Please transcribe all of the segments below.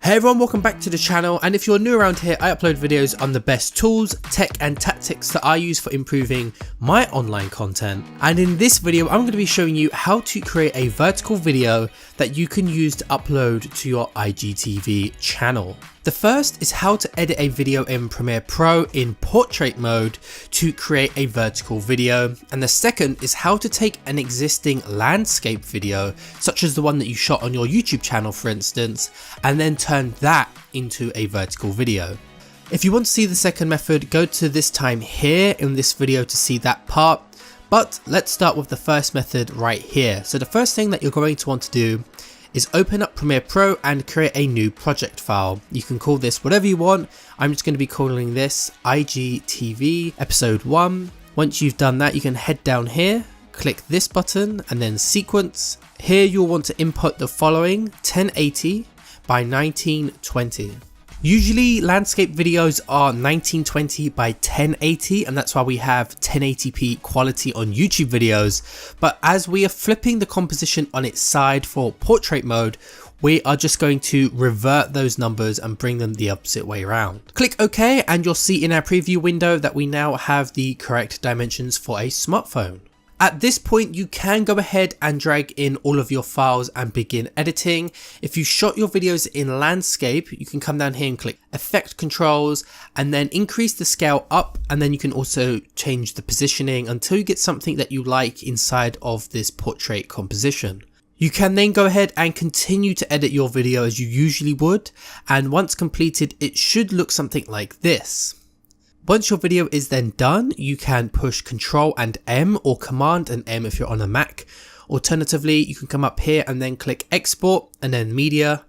Hey everyone, welcome back to the channel, and if you're new around here, I upload videos on the best tools, tech and tactics that I use for improving my online content. And in this video, I'm going to be showing you how to create a vertical video that you can use to upload to your IGTV channel. The first is how to edit a video in Premiere Pro in portrait mode to create a vertical video, and the second is how to take an existing landscape video, such as the one that you shot on your YouTube channel for instance, and then turn that into a vertical video. If you want to see the second method, go to this time here in this video to see that part, but let's start with the first method right here. So the first thing that you're going to want to do is open up Premiere Pro and create a new project file. You can call this whatever you want. I'm just going to be calling this IGTV episode 1. Once you've done that, you can head down here, click this button and then sequence. Here you'll want to input the following: 1080 by 1920. Usually landscape videos are 1920 by 1080, and that's why we have 1080p quality on YouTube videos, but as we are flipping the composition on its side for portrait mode, we are just going to revert those numbers and bring them the opposite way around. Click OK and you'll see in our preview window that we now have the correct dimensions for a smartphone. At this point, you can go ahead and drag in all of your files and begin editing. If you shot your videos in landscape, you can come down here and click effect controls and then increase the scale up, and then you can also change the positioning until you get something that you like inside of this portrait composition. You can then go ahead and continue to edit your video as you usually would, and once completed, it should look something like this. Once your video is then done, you can push Ctrl and M or Command and M if you're on a Mac. Alternatively, you can come up here and then click Export and then Media,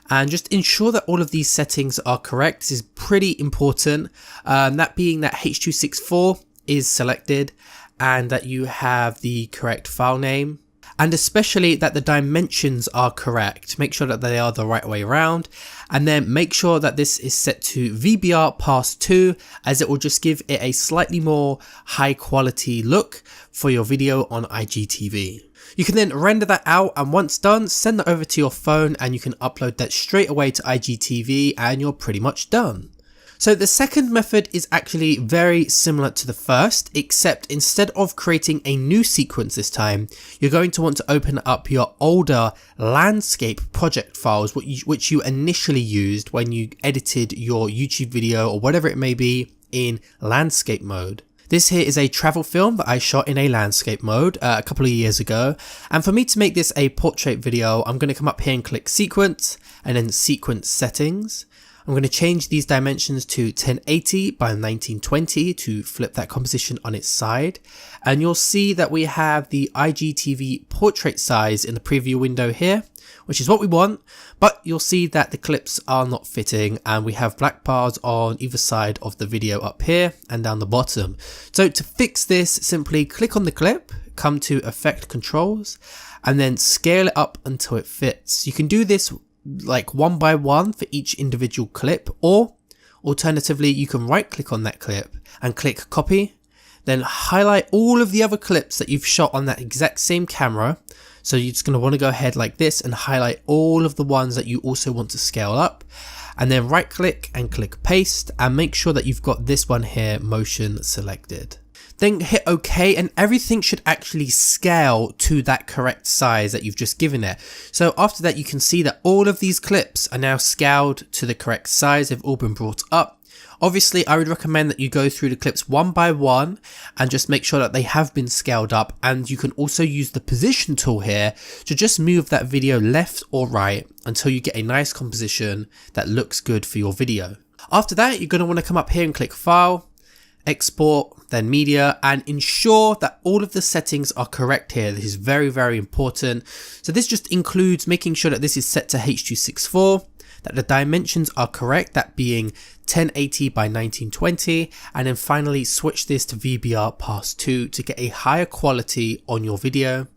and just ensure that all of these settings are correct. This is pretty important, that being that H.264 is selected and that you have the correct file name, and especially that the dimensions are correct. Make sure that they are the right way around, and then make sure that this is set to VBR past 2, as it will just give it a slightly more high quality look for your video on IGTV. You can then render that out, and once done, send that over to your phone and you can upload that straight away to IGTV and you're pretty much done. So the second method is actually very similar to the first, except instead of creating a new sequence this time, you're going to want to open up your older landscape project files, which you initially used when you edited your YouTube video or whatever it may be in landscape mode. This here is a travel film that I shot in a landscape mode a couple of years ago, and for me to make this a portrait video, I'm going to come up here and click sequence and then sequence settings. I'm going to change these dimensions to 1080 by 1920 to flip that composition on its side, and you'll see that we have the IGTV portrait size in the preview window here, which is what we want, but you'll see that the clips are not fitting and we have black bars on either side of the video up here and down the bottom. So to fix this, simply click on the clip, come to effect controls and then scale it up until it fits. You can do this like one by one for each individual clip, or alternatively you can right click on that clip and click copy, then highlight all of the other clips that you've shot on that exact same camera. So you're just going to want to go ahead like this and highlight all of the ones that you also want to scale up, and then right click and click paste and make sure that you've got this one here motion selected. Then hit OK and everything should actually scale to that correct size that you've just given it. So after that, you can see that all of these clips are now scaled to the correct size. They've all been brought up. Obviously, I would recommend that you go through the clips one by one and just make sure that they have been scaled up, and you can also use the position tool here to just move that video left or right until you get a nice composition that looks good for your video. After that, you're going to want to come up here and click File, Export, then Media, and ensure that all of the settings are correct here. This is very, very important. So this just includes making sure that this is set to H.264, that the dimensions are correct, that being 1080 by 1920, and then finally switch this to VBR past 2 to get a higher quality on your video.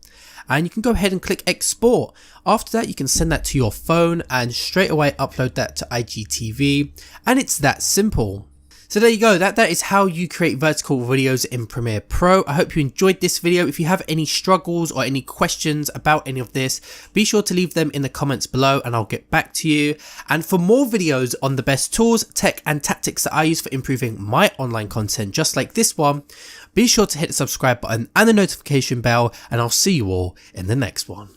And you can go ahead and click export. After that, you can send that to your phone and straight away upload that to IGTV, and it's that simple. So there you go, that is how you create vertical videos in Premiere Pro. I hope you enjoyed this video. If you have any struggles or any questions about any of this, be sure to leave them in the comments below and I'll get back to you. And for more videos on the best tools, tech and tactics that I use for improving my online content just like this one, be sure to hit the subscribe button and the notification bell, and I'll see you all in the next one.